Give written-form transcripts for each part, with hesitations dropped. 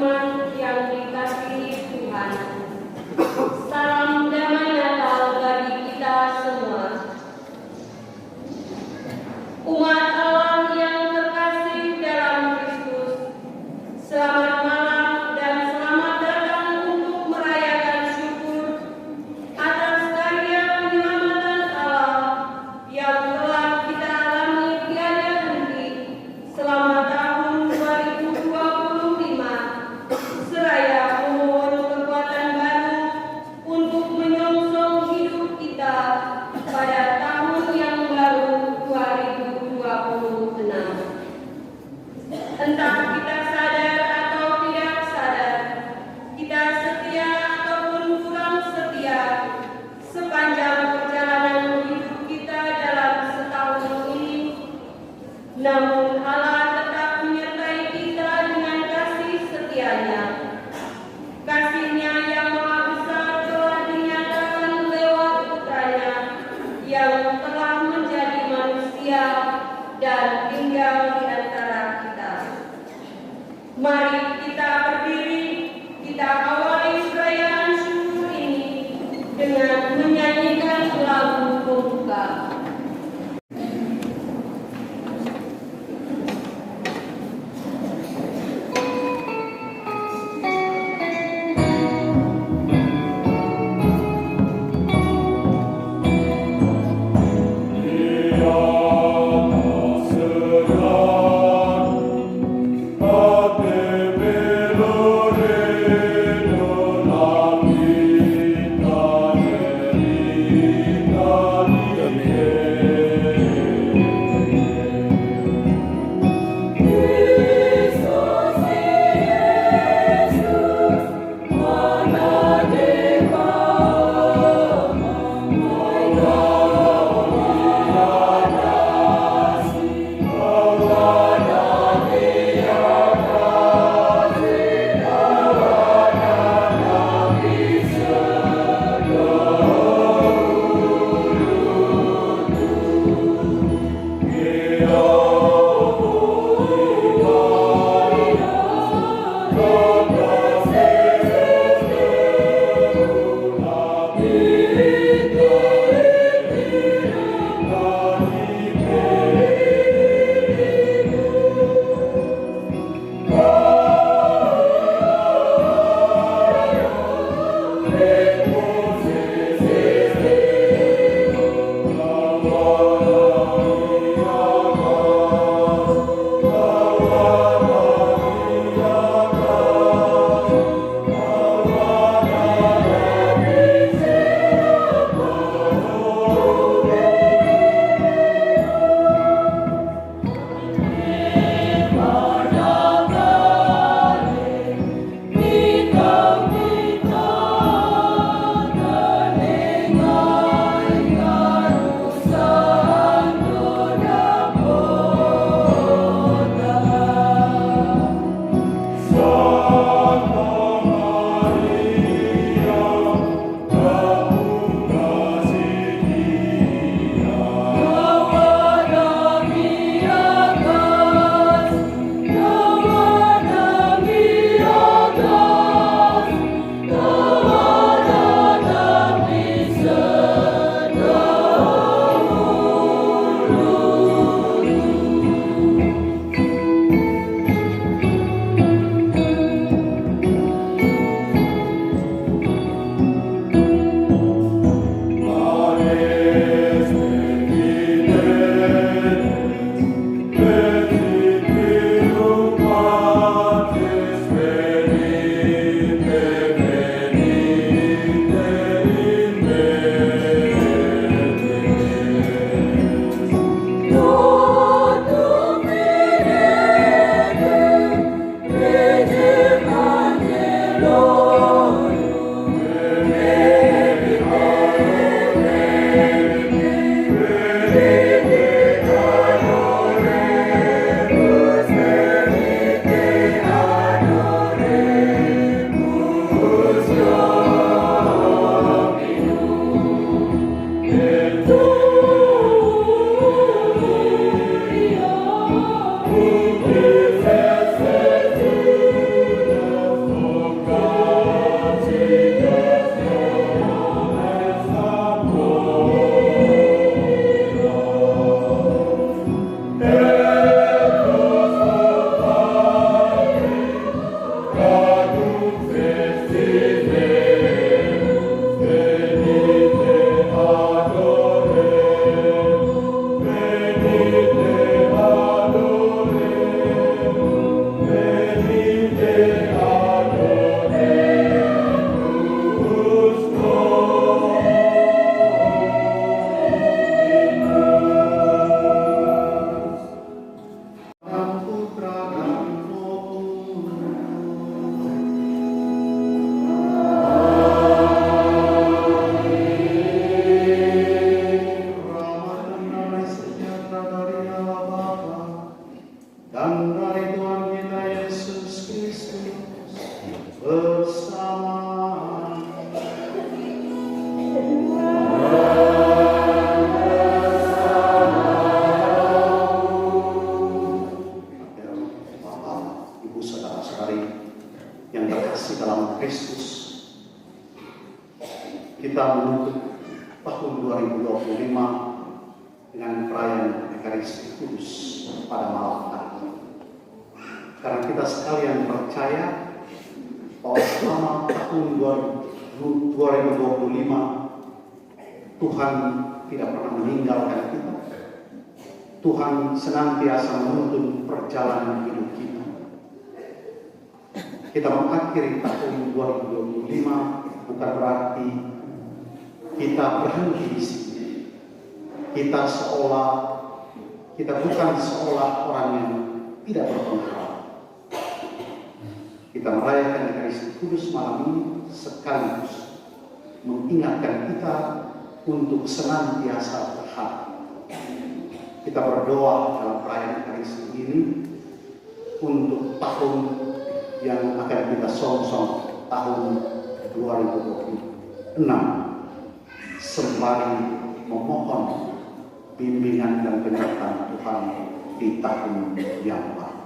iman yang dikasihi Tuhan. Salam damai Natal bagi kita semua. Umat Allah yang terkasih dalam Kristus, selamat malam dan selamat datang untuk merayakan syukur atas karya penyelamatan Allah yang telah kita alami tiada henti selama tahun 2025, seraya memohon kekuatan baru untuk menyongsong hidup kita pada tahun yang baru 2026. Entah kita sadar atau tidak sadar, kita setia ataupun kurang setia sepanjang perjalanan hidup kita dalam setahun ini, namun Allah tetap menyertai kita dengan kasih setianya. Kasih-Nya yang maha besar telah dinyatakan lewat Putranya yang telah menjadi manusia dan tinggal di antara kita. Mari kita berdiri, kita awali perayaan syukur ini dengan menyanyikan lagu pembuka. Selamat Ekaristi Kudus pada malam hari ini. Karena kita sekalian percaya bahwa selama tahun 2025 Tuhan tidak pernah meninggalkan kita. Tuhan senantiasa menuntun perjalanan hidup kita. Kita mengakhiri tahun 2025 bukan berarti kita berhenti di sini. Kita bukan seolah orang yang tidak berpengaruh. Kita merayakan Ekaristi Kudus malam ini sekaligus mengingatkan kita untuk senantiasa berharap. Kita berdoa dalam perayaan Ekaristi ini untuk tahun yang akan kita songsong, tahun 2026, sembari memohon bimbingan dan penyertaan Tuhan di tahun yang baru.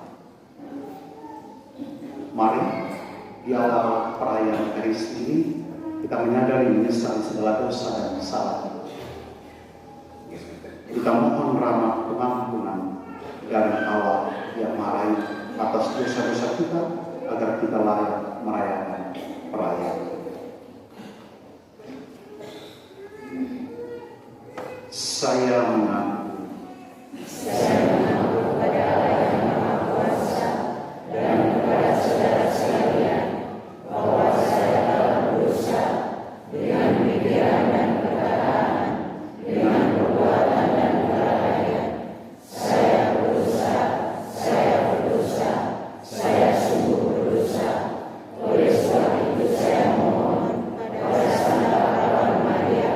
Mari di awal perayaan Ekaristi ini kita menyadari menyesali segala dosa dan kesalahan. Kita mohon rahmat pengampunan dari Allah yang marahi atas dosa-dosa kita agar kita layak merayakan perayaan. Saya mengaku kepada Allah yang Maha Kuasa dan kepada saudara sekalian bahwa saya telah berdosa dengan pikiran dan perkataan, dengan perbuatan dan kelalaian. Saya berdosa, saya sungguh berdosa. Oleh sebab itu saya mohon pada Santa Kawan Maria,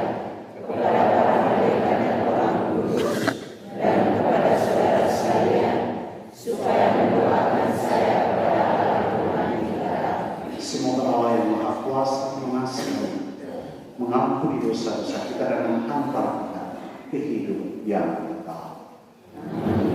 kepada para malaikat dan orang kudus, dan kepada saudara sekalian, supaya mendoakan saya kepada Allah Tuhan kita. semoga Allah yang Maha Kuasa mengasihi, mengampuni dosa-dosa kita dan menghantar kita ke hidup yang kekal. Amin.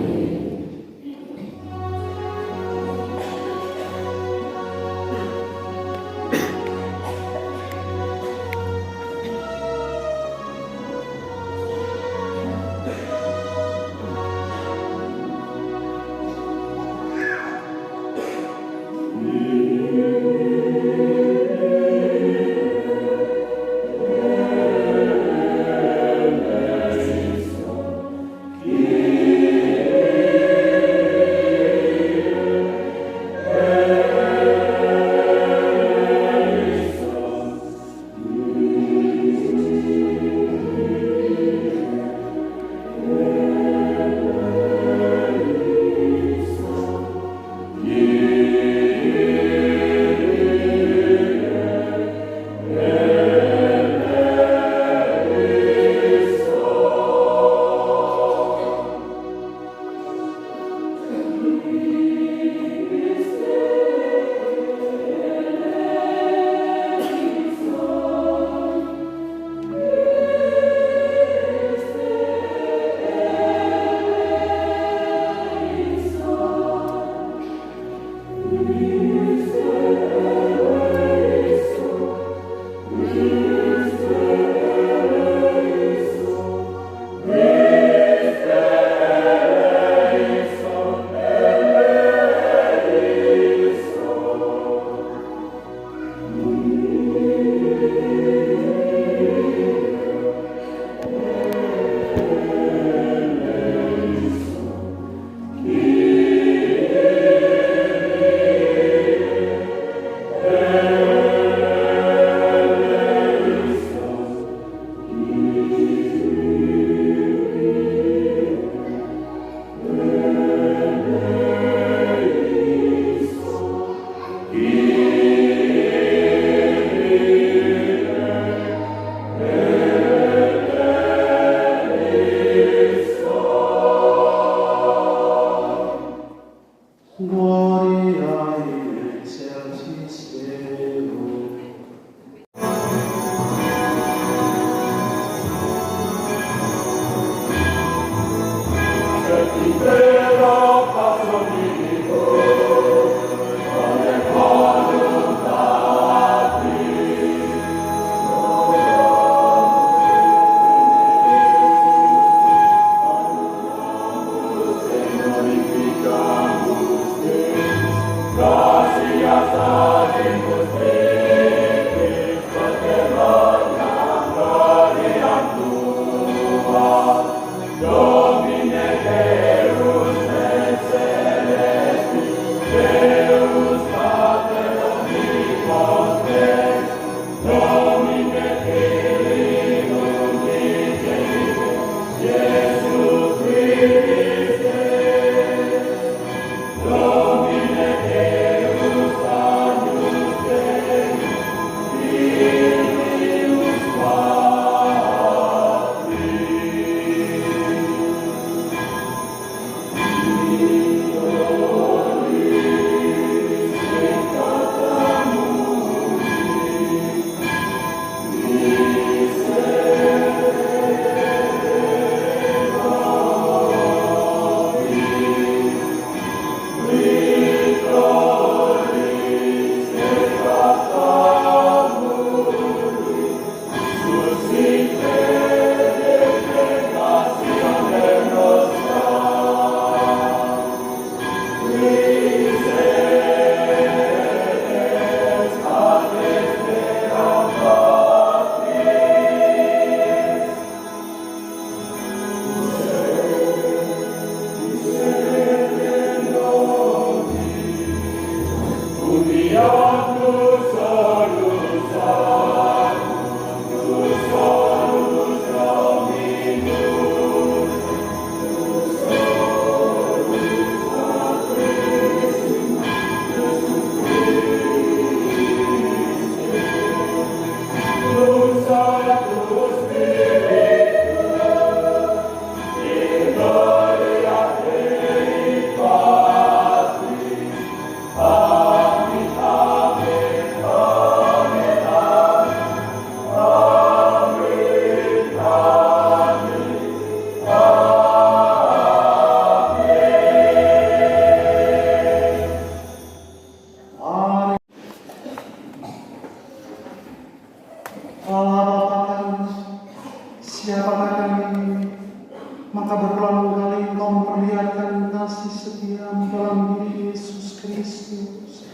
berulang kali Engkau memperlihatkan kasih setiamu dalam diri Yesus Kristus,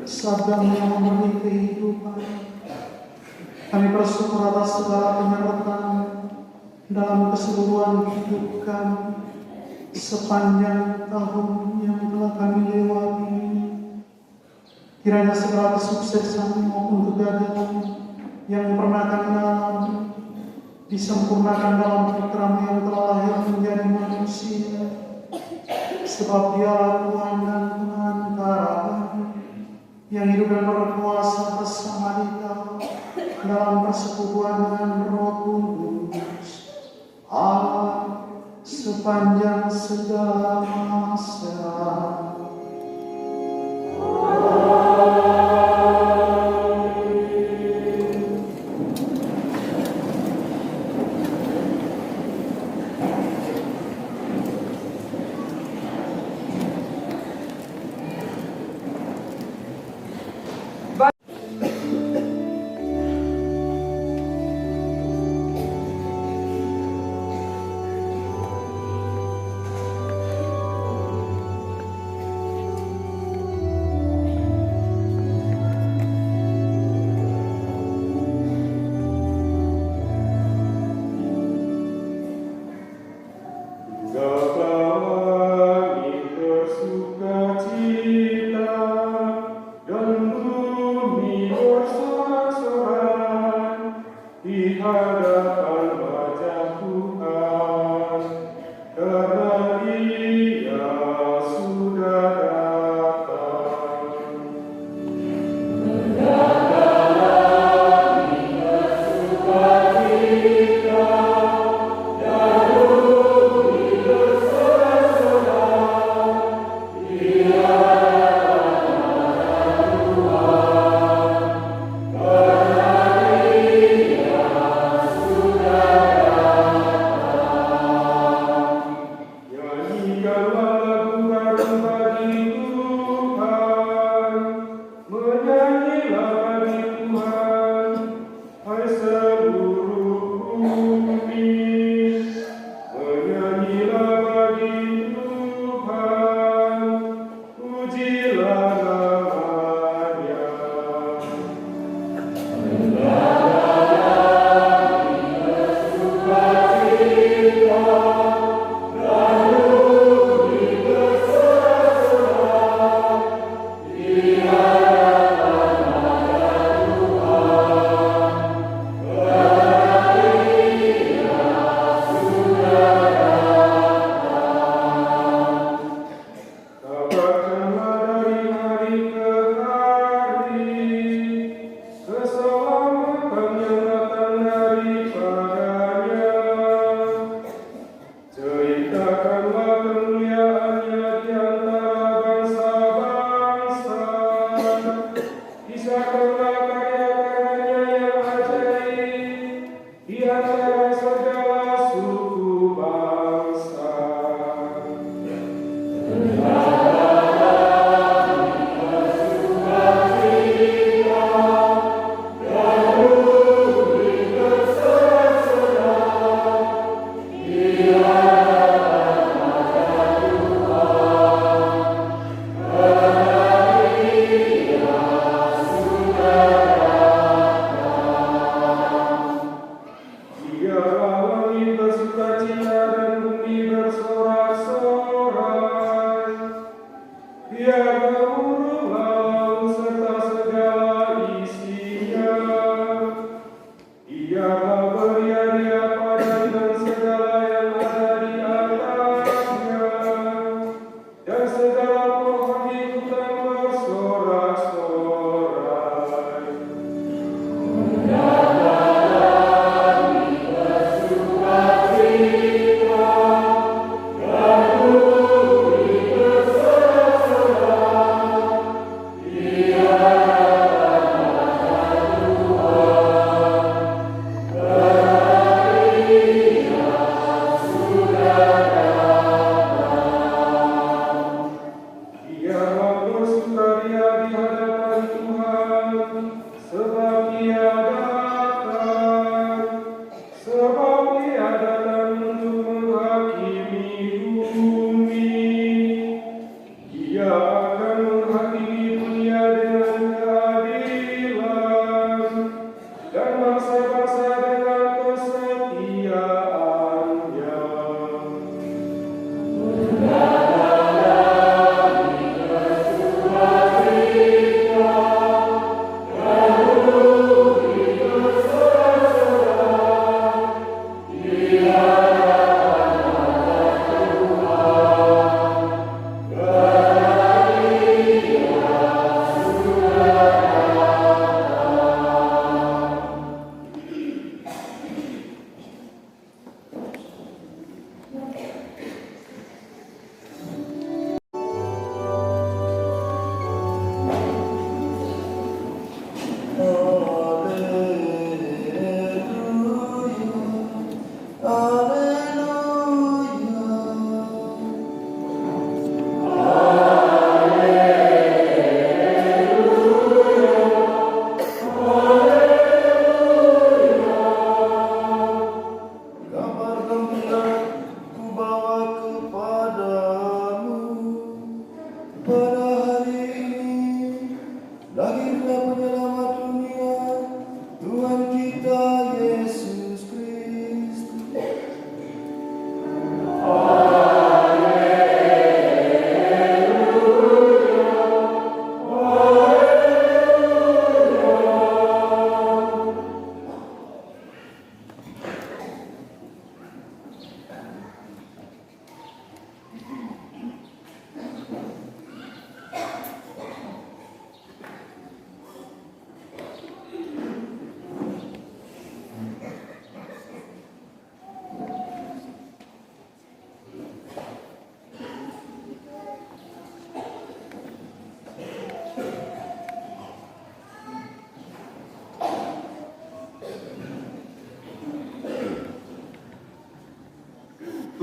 Sabda yang memberi kehidupan. Kami bersyukur atas segala penyertaan dalam keseluruhan hidup kami sepanjang tahun yang telah kami lewati. Kiranya segala kesuksesan maupun kegagalan yang pernah kami alami disempurnakan dalam Putra-Mu yang telah lahir menjadi manusia, sebab Dialah Tuhan dan Pengantara kami, yang hidup dan berkuasa bersama Dia dalam persekutuan dengan Roh Kudus, Allah sepanjang segala masa.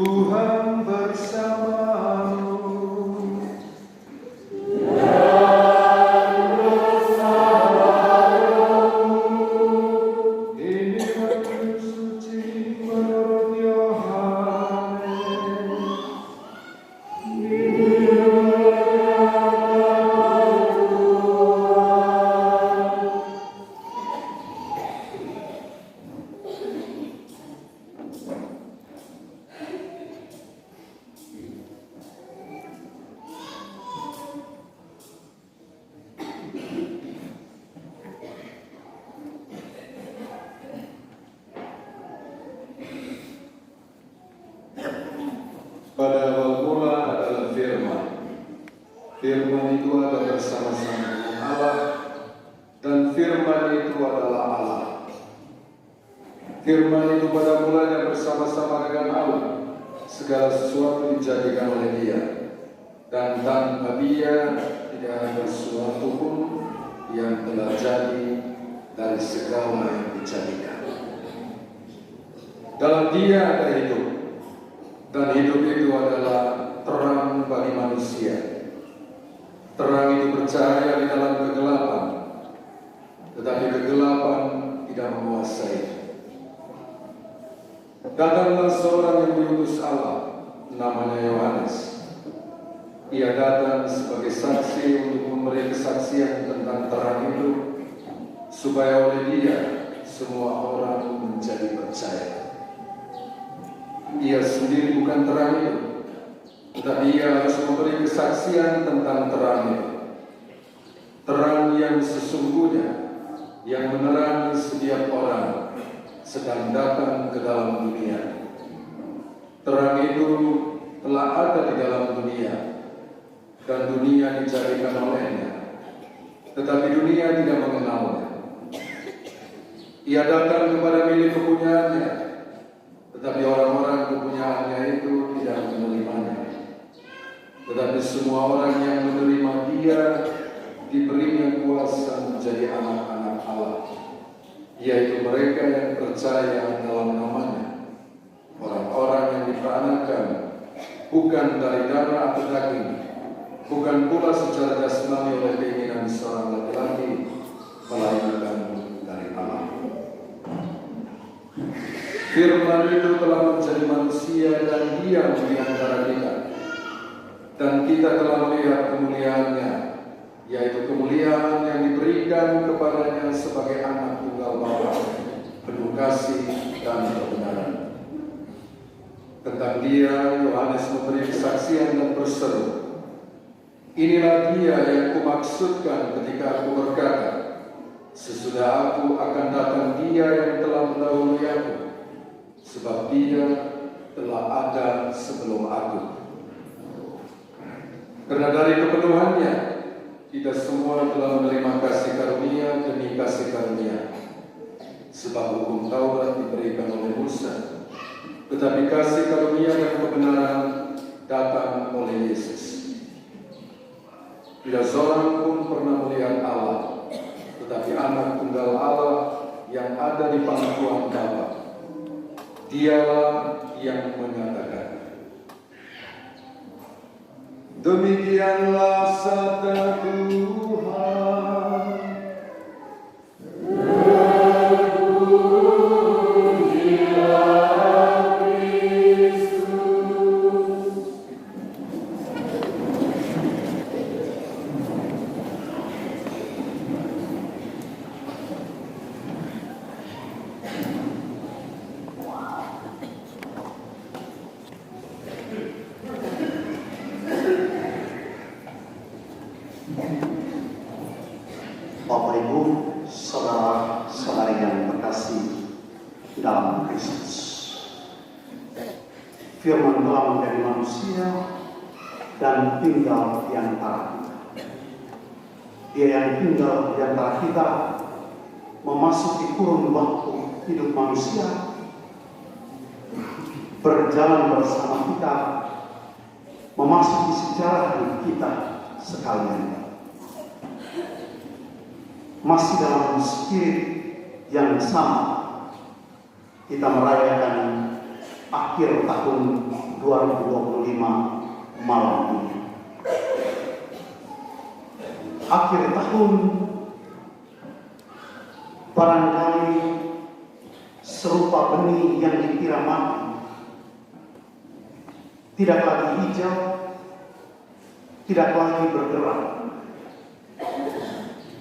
Tuhan bersamamu. Inilah Injil suci menurut Yohanes. Pada awal mula adalah firman. Firman itu ada bersama-sama dengan Allah, dan firman itu adalah Allah. Firman itu pada mulanya bersama-sama dengan Allah. Segala sesuatu dijadikan oleh Dia, dan tanpa Dia tidak ada sesuatu pun yang telah jadi dari segala yang dijadikan. Dalam Dia ada hidup, dan hidup itu adalah terang bagi manusia. Terang itu bercahaya di dalam kegelapan, tetapi kegelapan tidak menguasai. Datanglah seorang yang diutus Allah, namanya Yohanes. Ia datang sebagai saksi untuk memberi kesaksian tentang terang itu, supaya oleh Dia semua orang menjadi percaya. Ia sendiri bukan terang itu, tetapi Ia harus memberi kesaksian tentang terang itu. Terang yang sesungguhnya, yang menerangi setiap orang sedang datang ke dalam dunia. Terang itu telah ada di dalam dunia, dan dunia dijadikan olehnya, tetapi dunia tidak mengenalnya. Ia datang kepada milik kepunyaannya, tetapi orang-orang kepunyaannya itu tidak menerimanya. Tetapi semua orang yang menerima Dia diberinya kuasa menjadi anak-anak Allah, yaitu mereka yang percaya dalam namanya. Orang-orang yang diperanakan bukan dari darah atau daging, bukan pula secara jasmani oleh keinginan seorang laki-laki, melainkan dari Allah. Firman itu telah menjadi manusia dan diam di antara kita, dan kita telah melihat kemuliaannya, yaitu kemuliaan yang diberikan kepadanya sebagai anak tunggal Bapa, penuh kasih dan kebenaran. Tentang Dia, Yohanes memberi kesaksian dan berseru, "Inilah Dia yang kumaksudkan ketika aku berkata, sesudah aku akan datang Dia yang telah mendahului aku, sebab Dia telah ada sebelum aku." Karena dari kepenuhannya, kita semua telah menerima kasih karunia demi kasih karunia. Sebab hukum Taurat diberikan oleh Musa, tetapi kasih karunia dan kebenaran datang oleh Yesus. Tidak seorang pun pernah melihat Allah, tetapi anak tunggal Allah yang ada di pangkuan Bapa, Dialah yang menyatakan. Demikianlah sabda Tuhan. Bapak Ibu, saudara-saudari yang terkasih dalam Kristus, Firman telah menjadi manusia dan tinggal di antara kita. Dia yang tinggal di antara kita memasuki kurun waktu hidup manusia, berjalan bersama kita, memasuki sejarah hidup kita sekalian. Masih dalam spirit yang sama, kita merayakan akhir tahun 2025 malam ini. Akhir tahun barangkali serupa benih yang dikira mati, tidak lagi hijau, tidak lagi bergerak,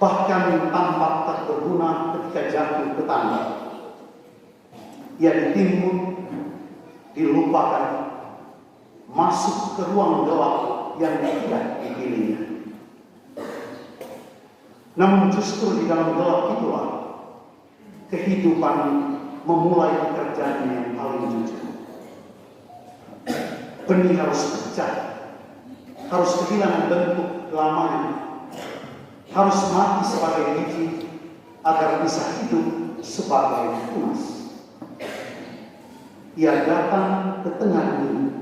bahkan tampak tak berguna ketika jatuh ke tanah. Ia ditimbun, dilupakan, masuk ke ruang gelap yang tidak dipilihnya. Namun justru di dalam gelap itulah kehidupan memulai pekerjaannya yang paling jujur. Benih harus pecah, harus kehilangan bentuk lamanya, harus mati sebagai biji agar bisa hidup sebagai tunas. Ia datang ke tengah dunia,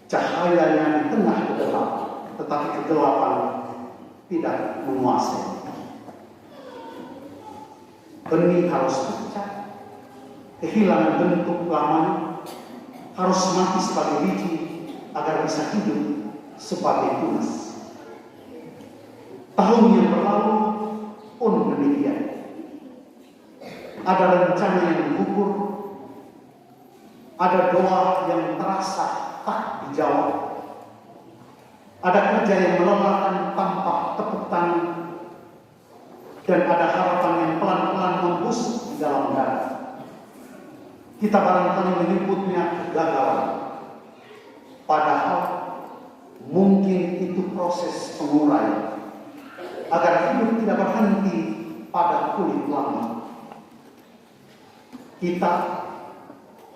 cahayanya di tengah gelap, tetapi kegelapan tidak menguasai. Benih harus pecah, kehilangan bentuk lamanya, harus mati sebagai biji agar bisa hidup sebagai tunas. Tahun yang berlalu pun demikian. Ada rencana yang gugur, ada doa yang terasa tak dijawab, ada kerja yang melelahkan tanpa tepuk tangan, dan ada harapan yang pelan-pelan membusuk di dalam dada. Kita barangkali menyebutnya kegagalan, padahal mungkin itu proses pengurai agar hidup tidak berhenti pada kulit lama. Kita,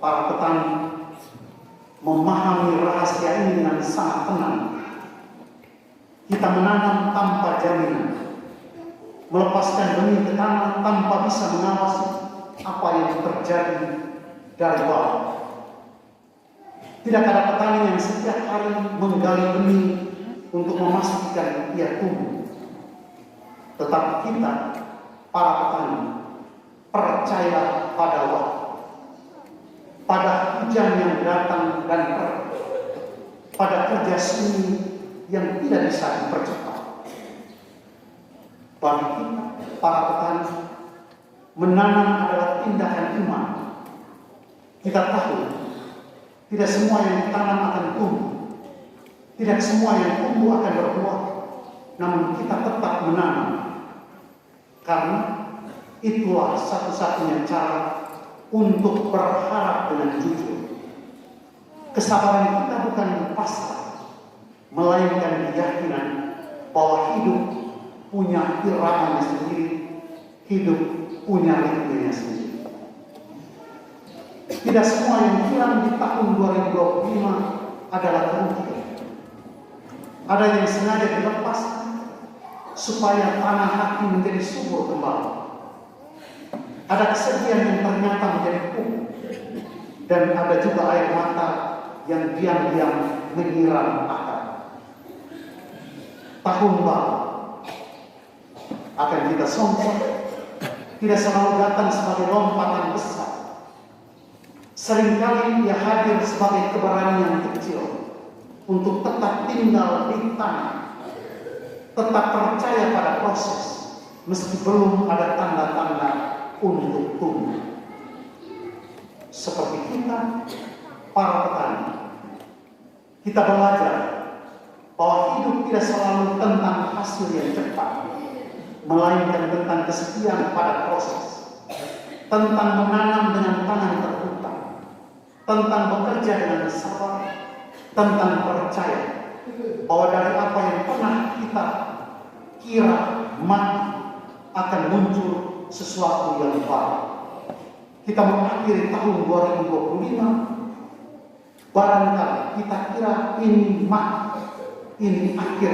para petani, memahami rahasia ini dengan sangat tenang. Kita menanam tanpa jaminan, melepaskan benih ke tanah tanpa bisa mengawasi apa yang terjadi dari bawah. Tidak ada petani yang setiap hari menggali benih untuk memastikan ia tumbuh. Tetapi kita, para petani, percaya pada waktu, pada hujan yang datang dan pergi, pada kerja seni yang tidak bisa dipercepat. Bagi kita, para petani, menanam adalah tindakan iman. Kita tahu tidak semua yang ditanam akan tumbuh, tidak semua yang tumbuh akan berbuah, namun kita tetap menanam, karena itulah satu-satunya cara untuk berharap dengan jujur. Kesabaran kita bukan pasrah, melainkan keyakinan bahwa hidup punya iramanya sendiri, hidup punya ritmenya sendiri. Tidak semua yang hilang di tahun 2025 adalah kerugian. Ada yang sengaja dilepaskan supaya tanah hati menjadi subur kembali. Ada kesedihan yang ternyata menjadi pupuk, dan ada juga air mata yang diam-diam menyiram akar. Tahun baru akan kita songkok, tidak selalu datang sebagai lompatan besar. Seringkali ia hadir sebagai keberanian kecil untuk tetap tinggal di tanah, tetap percaya pada proses meski belum ada tanda-tanda untuk tumbuh. Seperti kita, para petani, kita belajar bahwa hidup tidak selalu tentang hasil yang cepat, melainkan tentang kesetiaan pada proses, tentang menanam dengan tangan terbuka, tentang bekerja dengan sabar, tentang percaya bahwa dari apa yang pernah kita kira mati akan muncul sesuatu yang baru. Kita mengakhiri tahun 2025, barangkali kita kira ini mati, ini akhir,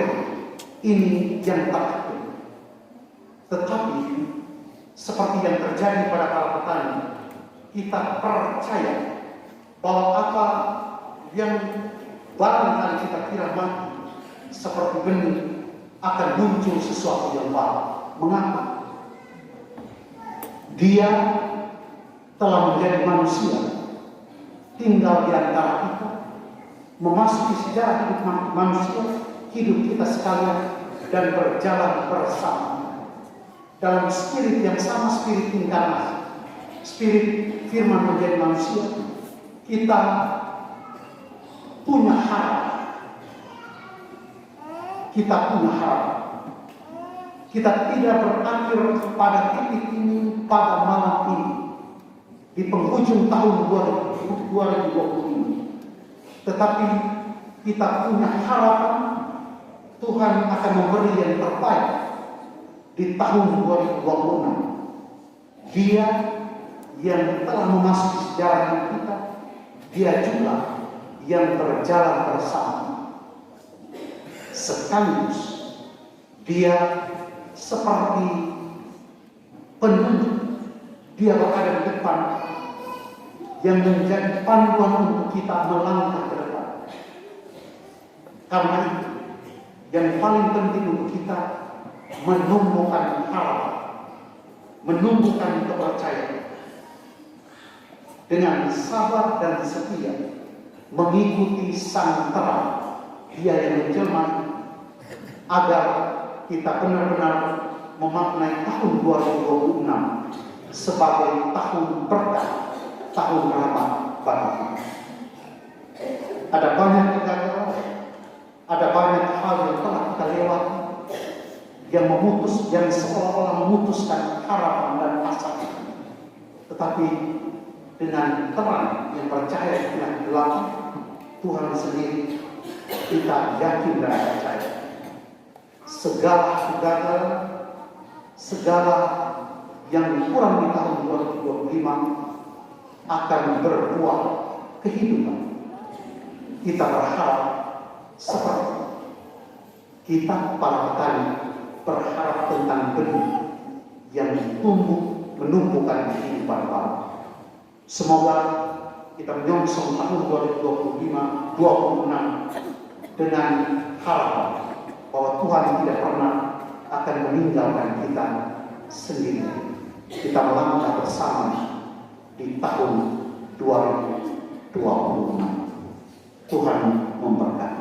ini yang terakhir. Tetapi seperti yang terjadi pada para petani, kita percaya bahwa apa yang barangkali kita kira mati seperti benih akan muncul sesuatu yang baru. Mengapa? Dia telah menjadi manusia tinggal di antara kita, memasuki sejarah hidup manusia, hidup kita sekalian, dan berjalan bersama dalam spirit yang sama, spirit inkarnasi, spirit firman menjadi manusia. Kita punya harap, kita punya harap. Kita tidak berakhir pada titik ini pada malam ini di penghujung tahun 2020 ini, tetapi kita punya harapan Tuhan akan memberi yang terbaik di tahun 2026. Dia yang telah memasuki sejarah hidup kita, Dia juga yang berjalan bersama. Sekaligus Dia seperti penunjuk, Dia berada di depan yang menjadi panduan untuk kita melangkah ke depan. Karena itu, yang paling penting untuk kita menumbuhkan harapan, menumbuhkan kepercayaan, dengan sabar dan setia mengikuti sang terang, Dia yang menjelma, agar kita benar-benar memaknai tahun 2026 sebagai tahun berkah, tahun rahmat bagi kita. Ada banyak kegagalan, ada banyak hal yang telah kita lewati, yang seolah-olah memutuskan harapan dan asa. Tetapi dengan terang yang percaya dengan gelap Tuhan sendiri, kita yakin dan percaya segala kegagalan, segala yang kurang di tahun 2025 akan berbuah kehidupan. Kita berharap seperti kita para petani berharap tentang benih yang tumbuh menumbuhkan kehidupan baru. Semoga kita menyongsong tahun 2025-26 dengan harapan bahwa Tuhan tidak pernah akan meninggalkan kita sendiri. Kita melangkah bersama di tahun 2026. Tuhan memberkati.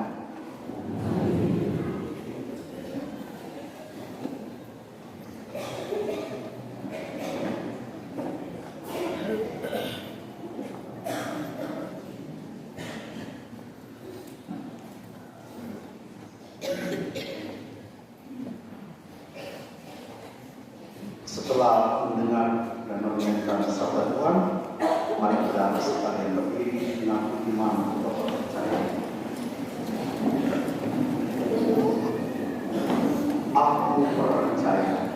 Setelah mendengar dan mendengarkan sabda Tuhan, mari kita sekalian berdiri dengan iman untuk percaya. Aku percaya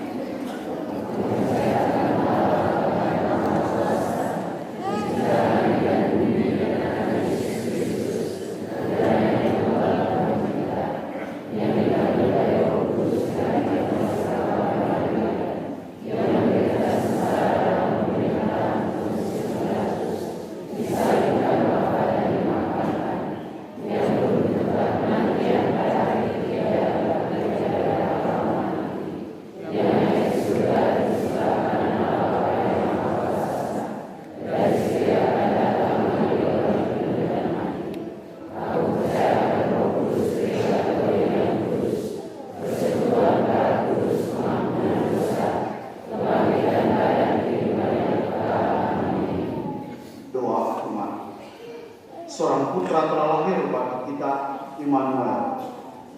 seorang putra telah lahir bagi kita, Immanuel,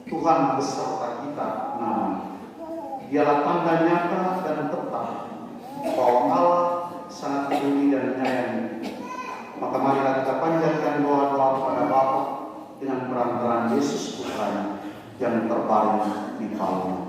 Tuhan beserta kita namanya. Dialah tanda nyata dan tetap bahwa Allah sangat peduli dan menyayangi. Maka marilah kita panjatkan doa-doa kepada Bapa dengan perantaraan Yesus Putranya yang terbaring di kalung.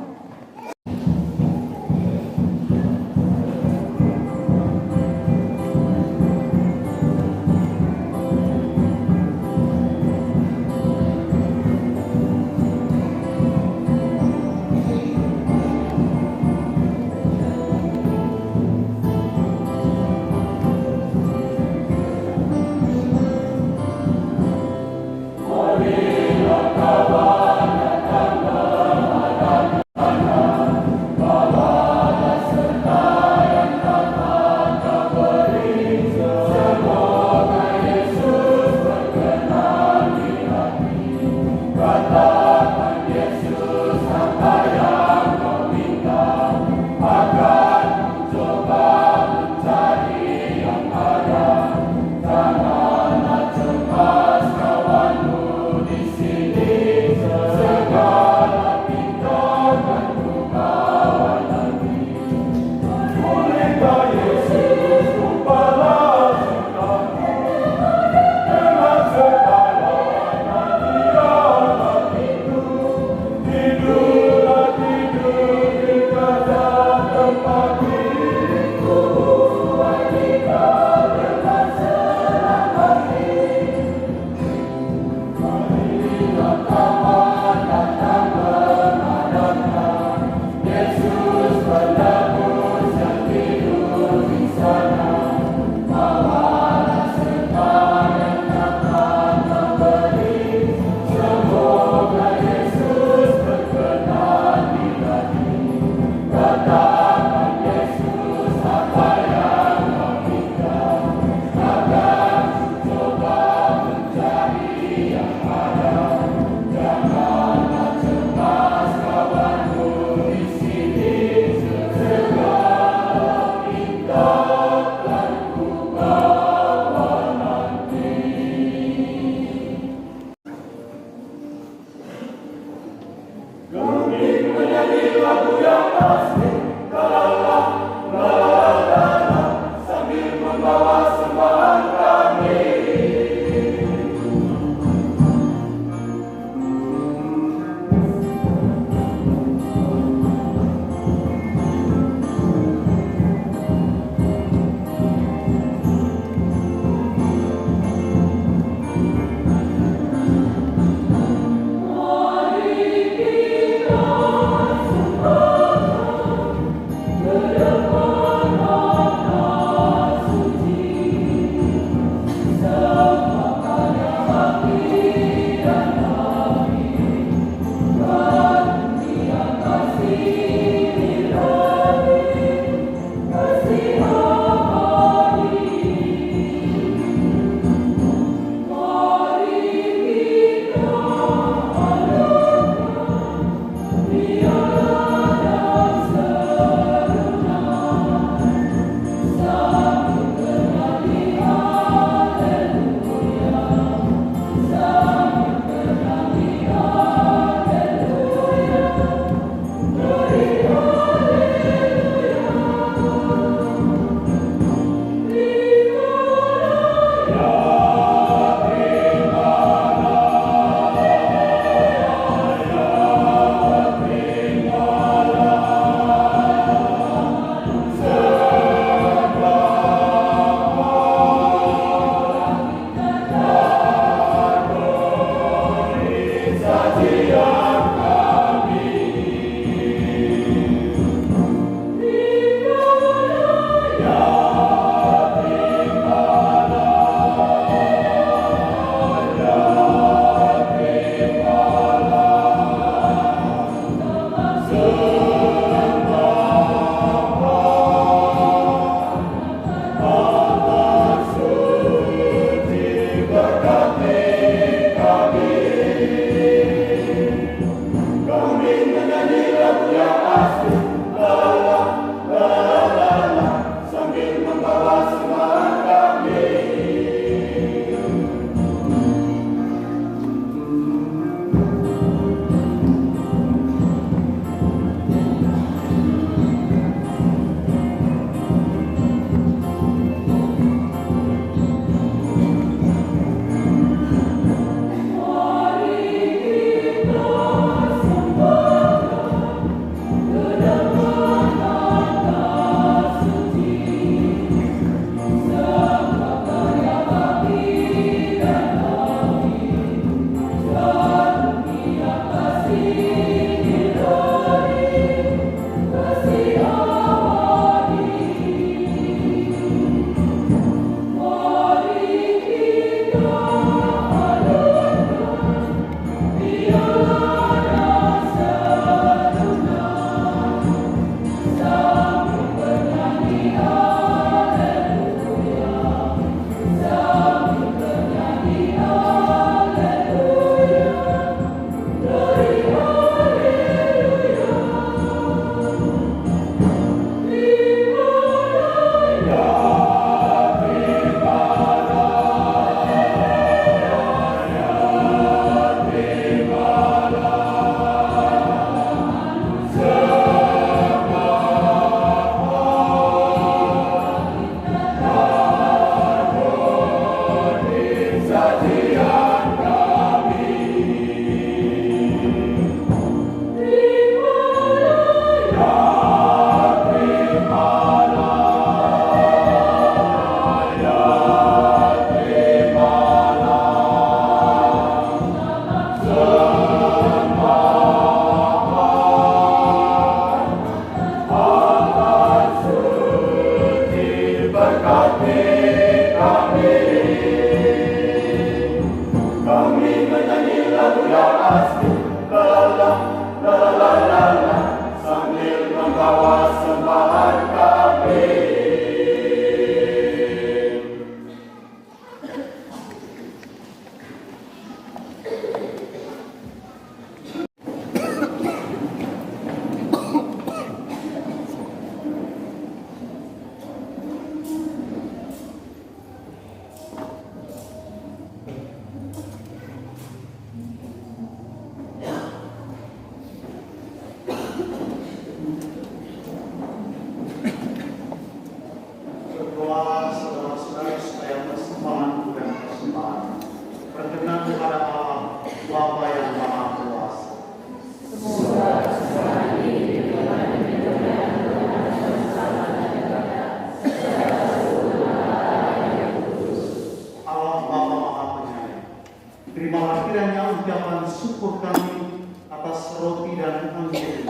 Terimalah kiranya ucapan syukur kami atas roti dan anggur,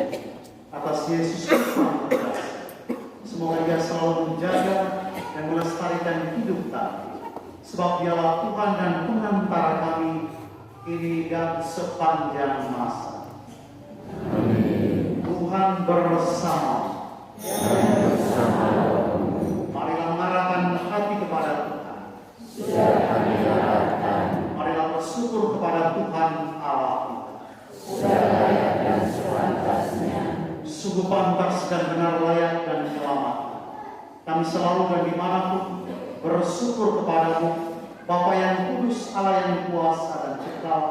atas Yesus Tuhan kita. Semoga Dia selalu menjaga dan melestarikan hidup kami, sebab Dialah Tuhan dan Pengantara kami kini dan sepanjang masa. Amin. Tuhan bersama. Marilah mengarahkan hati kepada Tuhan. Sudah kami arahkan. Marilah bersyukur kepada Tuhan Allah kita. Sudah layak dan sepantasnya. Sungguh pantas dan benar layak dan selamat. Kami selalu dan dimanapun bersyukur kepadamu, Bapa yang kudus, Allah yang kuasa dan kekal,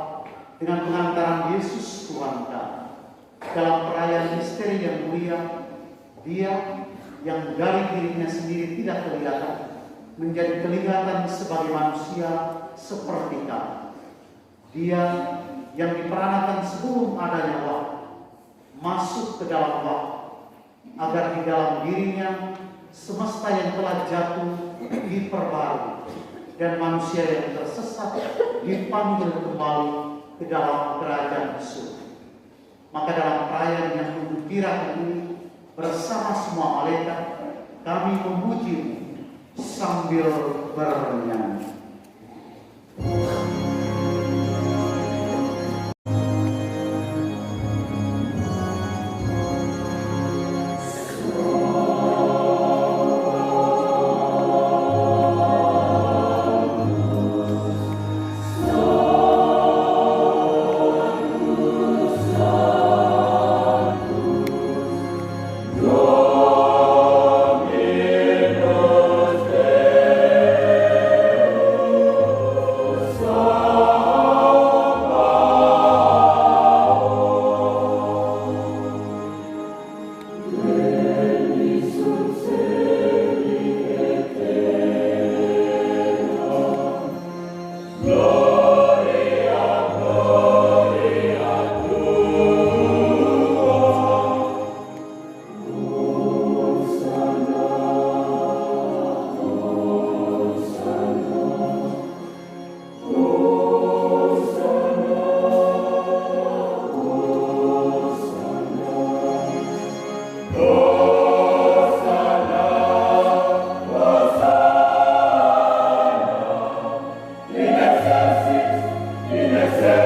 dengan pengantaran Yesus Tuhan kami. Dalam perayaan misteri yang mulia, Dia yang dari dirinya sendiri tidak kelihatan, menjadi kelihatan sebagai manusia seperti kami. Dia yang diperanakan sebelum adanya waktu, masuk ke dalam waktu, agar di dalam dirinya semesta yang telah jatuh diperbarui, dan manusia yang tersesat dipanggil kembali ke dalam kerajaan surga. Maka dalam perayaan yang menggembirakan ini, bersama semua malaikat, kami memuji sambil bernyanyi. In excelsis,